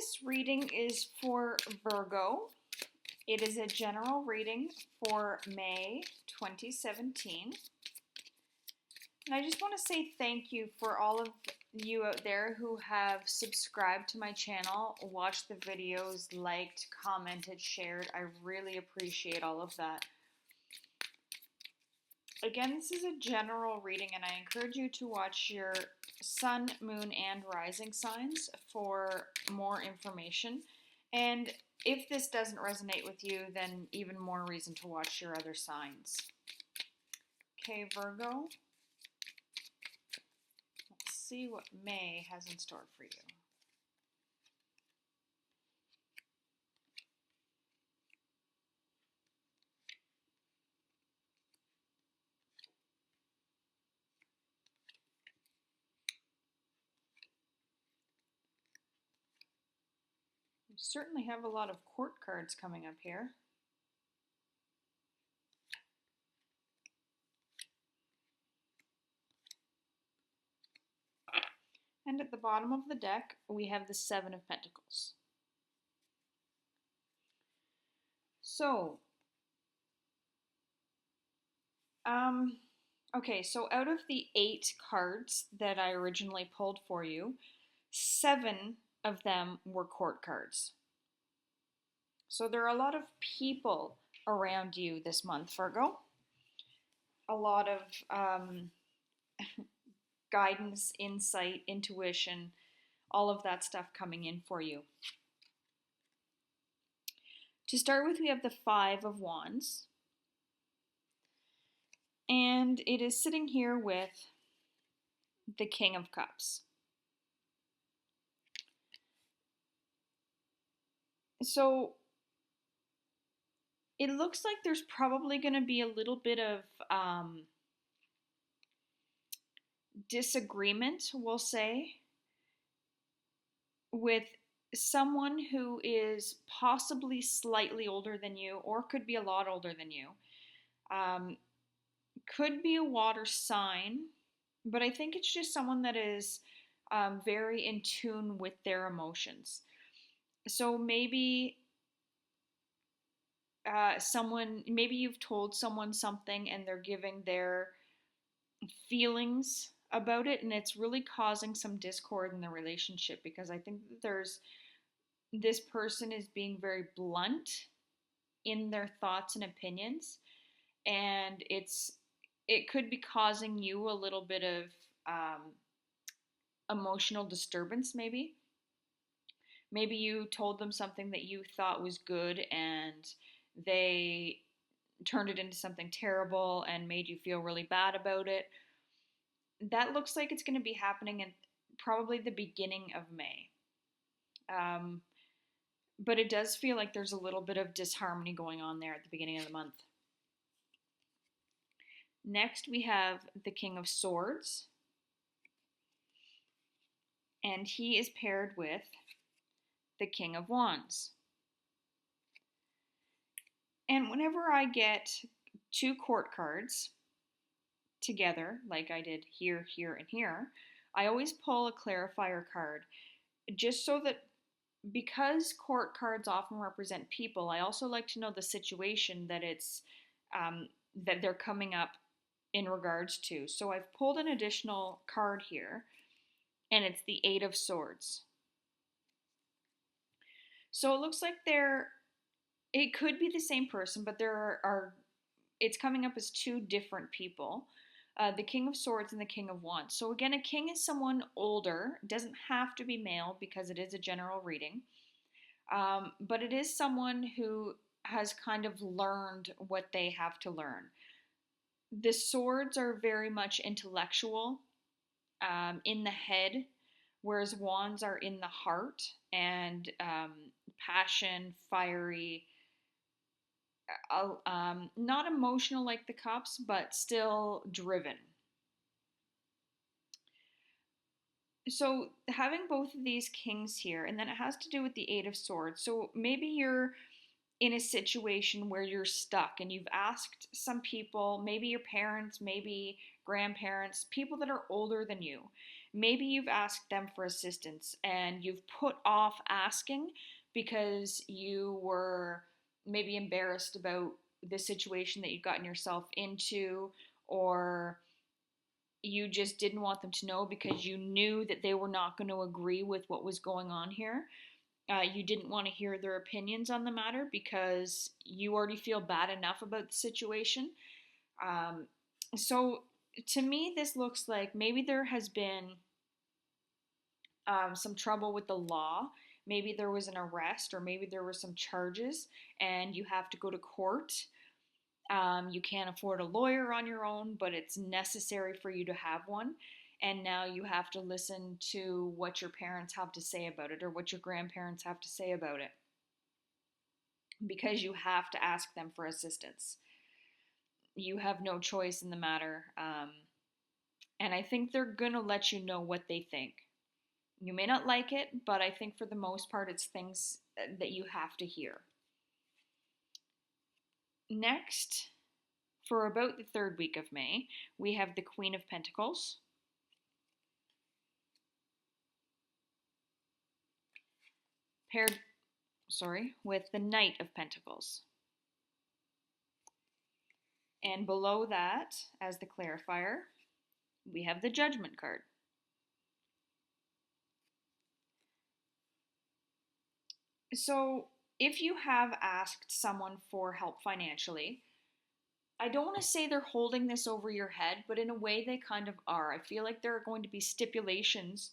This reading is for Virgo. It is a general reading for May 2017. And I just want to say thank you for all of you out there who have subscribed to my channel, watched the videos, liked, commented, shared. I really appreciate all of that. Again, this is a general reading, and I encourage you to watch your sun, moon, and rising signs for more information. And if this doesn't resonate with you, then even more reason to watch your other signs. Okay, Virgo. Let's see what May has in store for you. We certainly have a lot of court cards coming up here. And at the bottom of the deck, we have the Seven of Pentacles. So, okay, so out of the 8 cards that I originally pulled for you, 7 of them were court cards. So there are a lot of people around you this month, Virgo. A lot of guidance, insight, intuition, all of that stuff coming in for you. To start with, we have the Five of Wands. And it is sitting here with the King of Cups. So it looks like there's probably going to be a little bit of disagreement, we'll say, with someone who is possibly slightly older than you or could be a lot older than you. Could be a water sign, but I think it's just someone that is very in tune with their emotions. So maybe maybe you've told someone something and they're giving their feelings about it, and it's really causing some discord in the relationship, because I think that this person is being very blunt in their thoughts and opinions, and it could be causing you a little bit of emotional disturbance. Maybe you told them something that you thought was good and they turned it into something terrible and made you feel really bad about it. That looks like it's going to be happening in probably the beginning of May. But it does feel like there's a little bit of disharmony going on there at the beginning of the month. Next, we have the King of Swords. And he is paired with the King of Wands. And whenever I get 2 court cards together, like I did here, here, and here, I always pull a clarifier card, just so that, because court cards often represent people, I also like to know the situation that it's that they're coming up in regards to. So I've pulled an additional card here, and it's the Eight of Swords. So it looks like it could be the same person, but it's coming up as 2 different people. The King of Swords and the King of Wands. So again, a king is someone older. It doesn't have to be male because it is a general reading. But it is someone who has kind of learned what they have to learn. The swords are very much intellectual, in the head, whereas wands are in the heart and passion, fiery, not emotional like the cups, but still driven. So having both of these kings here, and then it has to do with the Eight of Swords. So maybe you're in a situation where you're stuck and you've asked some people, maybe your parents, maybe grandparents, people that are older than you, Maybe you've asked them for assistance and you've put off asking because you were maybe embarrassed about the situation that you'd gotten yourself into, or you just didn't want them to know because you knew that they were not going to agree with what was going on here. You didn't want to hear their opinions on the matter because you already feel bad enough about the situation. Um, so to me, this looks like maybe there has been some trouble with the law. Maybe there was an arrest, or maybe there were some charges, and you have to go to court. You can't afford a lawyer on your own, but it's necessary for you to have one. And now you have to listen to what your parents have to say about it, or what your grandparents have to say about it, because you have to ask them for assistance. You have no choice in the matter. And I think they're going to let you know what they think. You may not like it, but I think for the most part, it's things that you have to hear. Next, for about the third week of May, we have the Queen of Pentacles. Paired, with the Knight of Pentacles. And below that, as the clarifier, we have the Judgment card. So, if you have asked someone for help financially, I don't want to say they're holding this over your head, but in a way they kind of are. I feel like there are going to be stipulations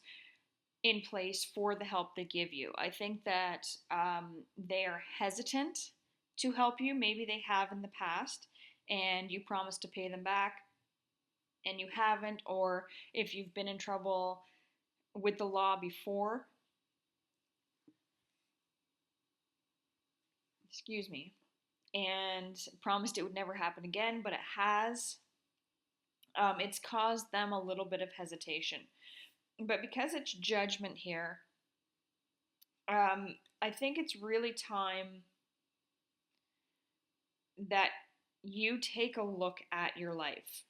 in place for the help they give you. I think that they are hesitant to help you. Maybe they have in the past, and you promised to pay them back, and you haven't, or if you've been in trouble with the law before, excuse me, and promised it would never happen again, but it has. It's caused them a little bit of hesitation. But because it's Judgment here, I think it's really time that you take a look at your life.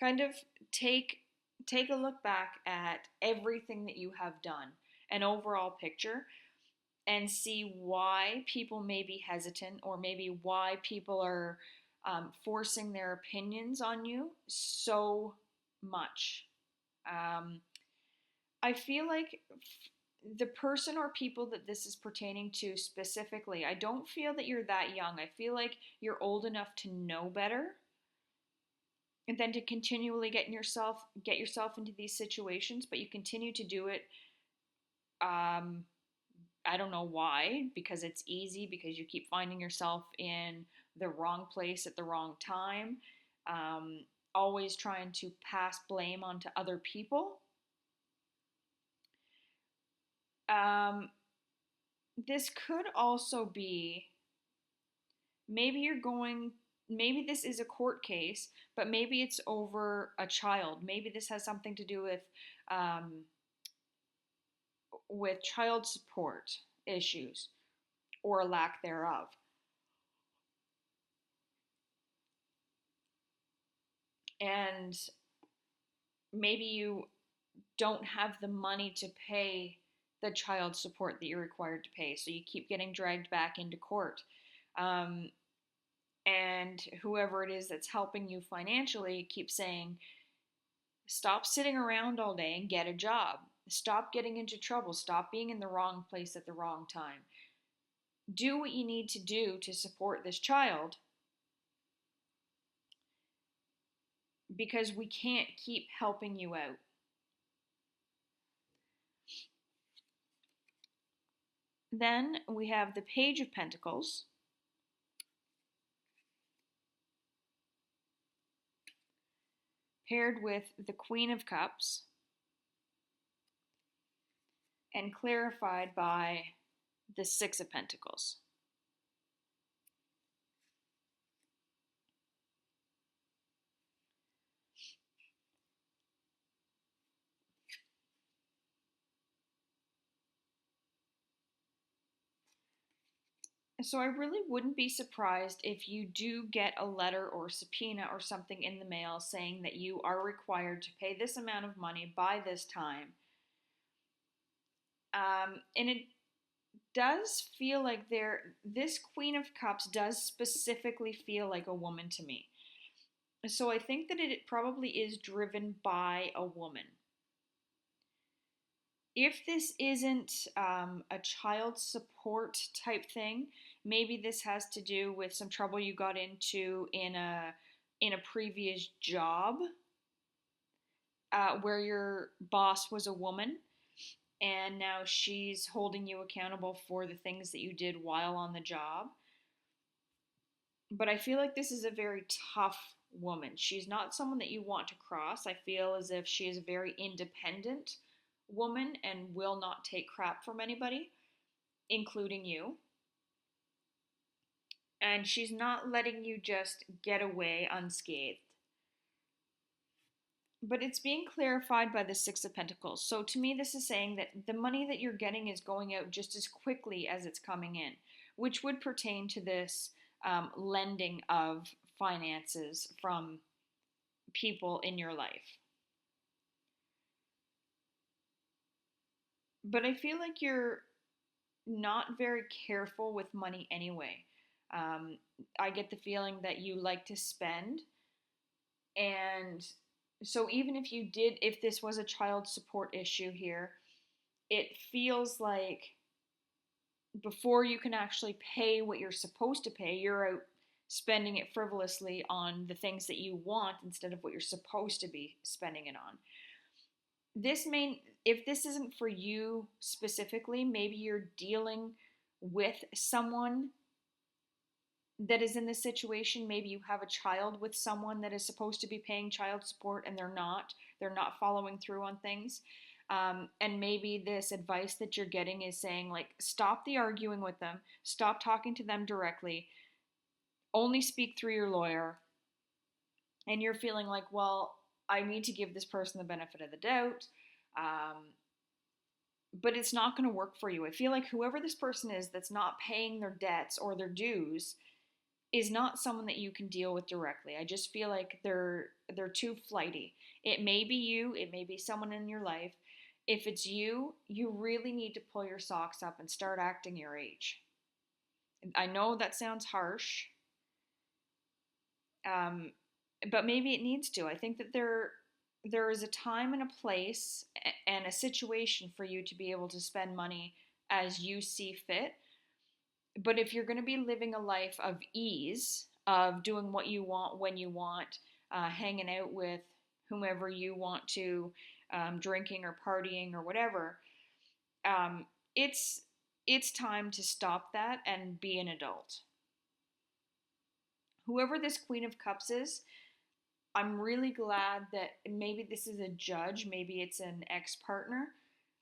Kind of take a look back at everything that you have done, an overall picture, and see why people may be hesitant, or maybe why people are forcing their opinions on you so much. I feel like the person or people that this is pertaining to specifically, I don't feel that you're that young. I feel like you're old enough to know better, and then to continually get yourself into these situations, but you continue to do it. I don't know why, because it's easy, because you keep finding yourself in the wrong place at the wrong time, always trying to pass blame onto other people. This could also be, maybe this is a court case, but maybe it's over a child. Maybe this has something to do with child support issues, or a lack thereof. And maybe you don't have the money to pay the child support that you're required to pay, so you keep getting dragged back into court. And whoever it is that's helping you financially keeps saying, stop sitting around all day and get a job. Stop getting into trouble. Stop being in the wrong place at the wrong time. Do what you need to do to support this child, because we can't keep helping you out. Then we have the Page of Pentacles. Paired with the Queen of Cups, and clarified by the Six of Pentacles. So I really wouldn't be surprised if you do get a letter or subpoena or something in the mail saying that you are required to pay this amount of money by this time. And it does feel like this Queen of Cups does specifically feel like a woman to me. So I think that it probably is driven by a woman. If this isn't a child support type thing, maybe this has to do with some trouble you got into in a previous job where your boss was a woman and now she's holding you accountable for the things that you did while on the job. But I feel like this is a very tough woman. She's not someone that you want to cross. I feel as if she is a very independent woman and will not take crap from anybody, including you. And she's not letting you just get away unscathed. But it's being clarified by the Six of Pentacles. So to me, this is saying that the money that you're getting is going out just as quickly as it's coming in, which would pertain to this lending of finances from people in your life. But I feel like you're not very careful with money anyway. Um, I get the feeling that you like to spend. And so even if this was a child support issue here, it feels like before you can actually pay what you're supposed to pay, you're out spending it frivolously on the things that you want instead of what you're supposed to be spending it on. If this isn't for you specifically, maybe you're dealing with someone that is in this situation. Maybe you have a child with someone that is supposed to be paying child support and they're not following through on things. And maybe this advice that you're getting is saying, like, stop the arguing with them, stop talking to them directly, only speak through your lawyer. And you're feeling like, well, I need to give this person the benefit of the doubt. But it's not going to work for you. I feel like whoever this person is that's not paying their debts or their dues is not someone that you can deal with directly. I just feel like they're too flighty. It may be you, it may be someone in your life. If it's you, you really need to pull your socks up and start acting your age. I know that sounds harsh, but maybe it needs to. I think that there is a time and a place and a situation for you to be able to spend money as you see fit. But if you're going to be living a life of ease, of doing what you want when you want, hanging out with whomever you want to, drinking or partying or whatever, um, it's time to stop that and be an adult. Whoever this Queen of Cups is, I'm really glad that maybe this is a judge, maybe it's an ex-partner,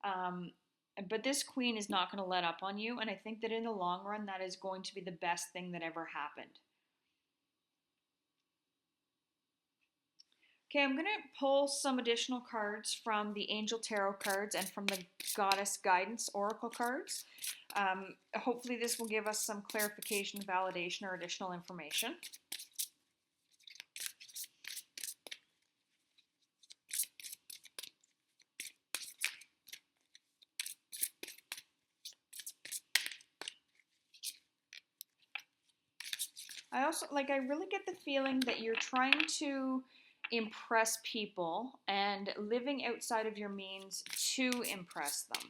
um, but this queen is not going to let up on you, and I think that in the long run, that is going to be the best thing that ever happened. Okay, I'm going to pull some additional cards from the Angel Tarot cards and from the Goddess Guidance Oracle cards. Hopefully this will give us some clarification, validation, or additional information. I really get the feeling that you're trying to impress people and living outside of your means to impress them.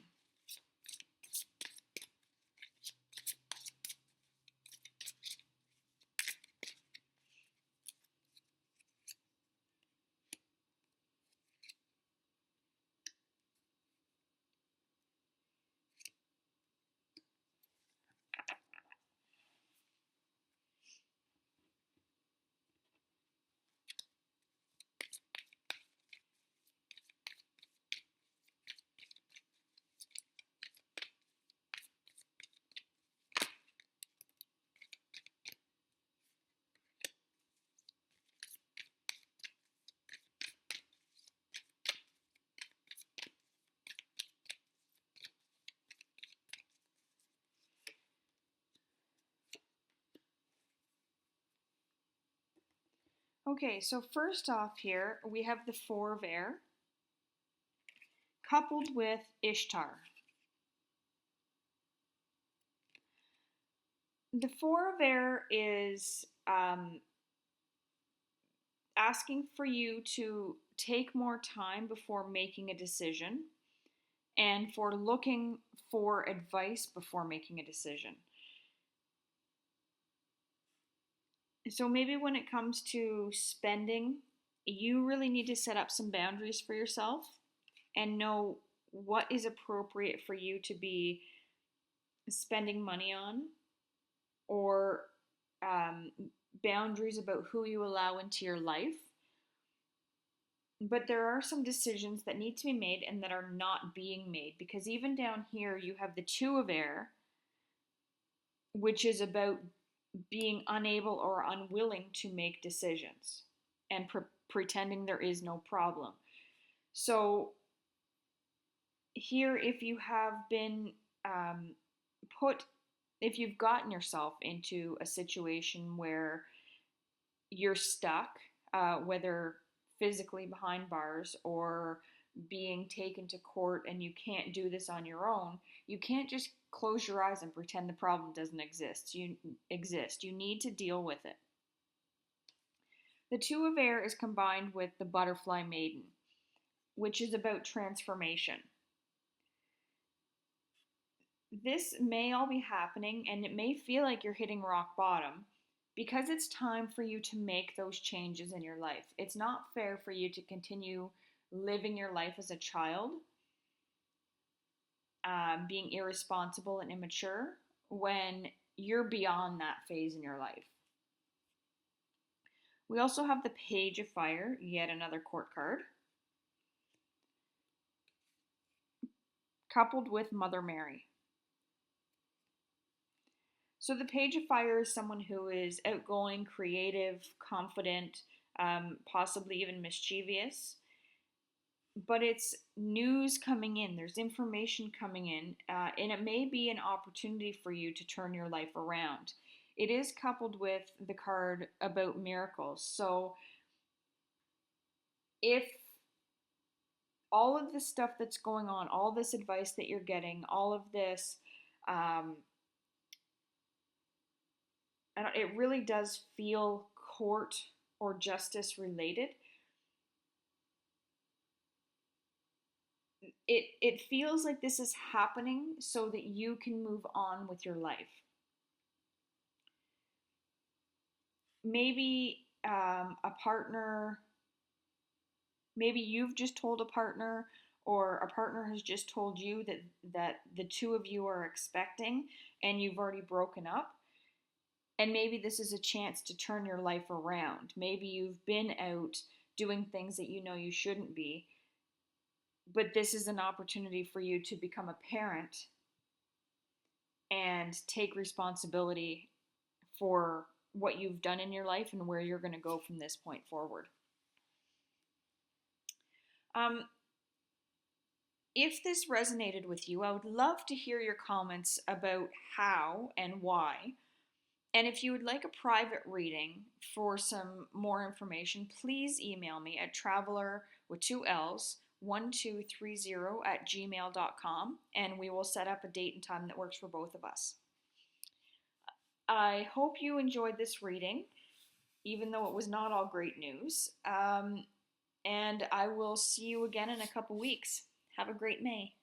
Okay, so first off here, we have the Four of Air coupled with Ishtar. The Four of Air is asking for you to take more time before making a decision and for looking for advice before making a decision. So maybe when it comes to spending, you really need to set up some boundaries for yourself and know what is appropriate for you to be spending money on, or um, boundaries about who you allow into your life. But there are some decisions that need to be made and that are not being made, because even down here you have the Two of Air, which is about being unable or unwilling to make decisions and pretending there is no problem. So here, if you have been put, if you've gotten yourself into a situation where you're stuck, whether physically behind bars or being taken to court and you can't do this on your own, you can't just close your eyes and pretend the problem doesn't exist. You need to deal with it. The Two of Air is combined with the Butterfly Maiden, which is about transformation. This may all be happening and it may feel like you're hitting rock bottom because it's time for you to make those changes in your life. It's not fair for you to continue living your life as a child, being irresponsible and immature when you're beyond that phase in your life. We also have the Page of Fire, yet another court card, coupled with Mother Mary. So the Page of Fire is someone who is outgoing, creative, confident, possibly even mischievous. But it's news coming in, there's information coming in, and it may be an opportunity for you to turn your life around. It is coupled with the card about miracles. So if all of this stuff that's going on, all this advice that you're getting, all of this, it really does feel court or justice related. It feels like this is happening so that you can move on with your life. Maybe a partner, maybe you've just told a partner, or a partner has just told you that the two of you are expecting and you've already broken up. And maybe this is a chance to turn your life around. Maybe you've been out doing things that you know you shouldn't be, but this is an opportunity for you to become a parent and take responsibility for what you've done in your life and where you're going to go from this point forward. If this resonated with you, I would love to hear your comments about how and why. And if you would like a private reading for some more information, please email me at traveler with 2 L's 1230@gmail.com, and we will set up a date and time that works for both of us. I hope you enjoyed this reading, even though it was not all great news. And I will see you again in a couple weeks. Have a great May.